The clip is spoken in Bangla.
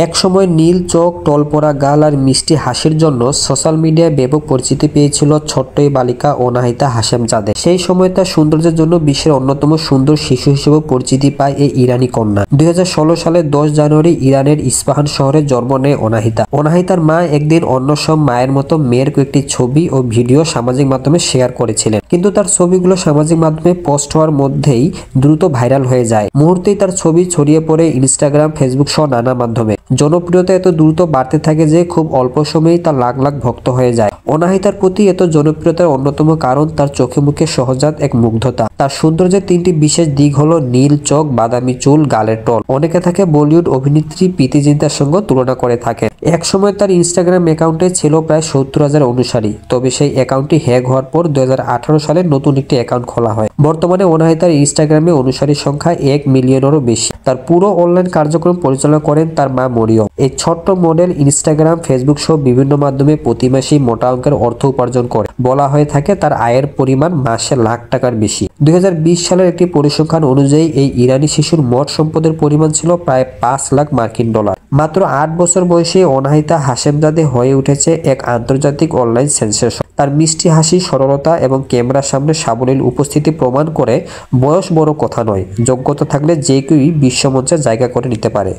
এক সময় নীল চোখ, টলপরা গাল আর মিষ্টি হাসির জন্য সোশ্যাল মিডিয়ায় ব্যাপক পরিচিতি পেয়েছিল ছোট্ট এই বালিকা অনাহিতা হাশেমজাদে। সেই সময় তার সৌন্দর্যের জন্য বিশ্বের অন্যতম সুন্দর শিশু হিসেবে পরিচিতি পায় এই ইরানি কন্যা। 2016 সালের 10 জানুয়ারি ইরানের ইস্পাহান শহরে জন্ম নেয় অনাহিতা। অনাহিতার মা একদিন অন্য সব মায়ের মতো মেয়ের কয়েকটি ছবি ও ভিডিও সামাজিক মাধ্যমে শেয়ার করেছিলেন, কিন্তু তার ছবিগুলো সামাজিক মাধ্যমে পোস্ট হওয়ার মধ্যেই দ্রুত ভাইরাল হয়ে যায়। মুহূর্তেই তার ছবি ছড়িয়ে পড়ে ইনস্টাগ্রাম, ফেসবুক সহ নানা মাধ্যমে। জনপ্রিয়তা এত দ্রুত বাড়তে থাকে যে খুব অল্প সময়েই তার লাখ লাখ ভক্ত হয়ে যায়। অনাহিতার প্রতি এত জনপ্রিয়তার অন্যতম কারণ তার চোখে মুখে সহজাত এক মুগ্ধতা। তার সৌন্দর্যের 3টি বিশেষ দিক হলো নীল চোখ, বাদামি চুল, গালের টল। অনেকে তাকে বলিউড অভিনেত্রী প্রীতি জিন্টার সঙ্গে তুলনা করে থাকে। এক সময় তার ইনস্টাগ্রাম অ্যাকাউন্টে ছিল প্রায় 70,000 অনুসারী, তবে সেই অ্যাকাউন্টটি হ্যাক হওয়ার পর 2018 সালে নতুন একটি অ্যাকাউন্ট খোলা হয়। বর্তমানে অনাহিতার ইনস্টাগ্রামে অনুসারীর সংখ্যা 1 মিলিয়নেরও বেশি। তার পুরো অনলাইন কার্যক্রম পরিচালনা করেন তার মা মরিয়ম। এই ছোট্ট মডেল ইনস্টাগ্রাম, ফেসবুক সহ বিভিন্ন মাধ্যমে প্রতি মাসেই মোটা অঙ্কের অর্থ উপার্জন করে। বলা হয়ে থাকে তার আয়ের পরিমাণ মাসে লাখ টাকার বেশি। 2020 সালের একটি পরিসংখ্যান অনুযায়ী এই ইরানি শিশুর মোট সম্পদের পরিমাণ ছিল প্রায় 5 লাখ মার্কিন ডলার। মাত্র 8 বছর বয়সে অনাহিতা হাশেমজাদে হয়ে উঠেছে এক আন্তর্জাতিক অনলাইন সেন্সেশন। তার মিষ্টি হাসি, সরলতা এবং ক্যামেরার সামনে সাবলীল উপস্থিতি প্রমাণ করে বয়স বড় কথা নয়, যোগ্যতা থাকলে যে কেউই বিশ্বমঞ্চে জায়গা করে নিতে পারে।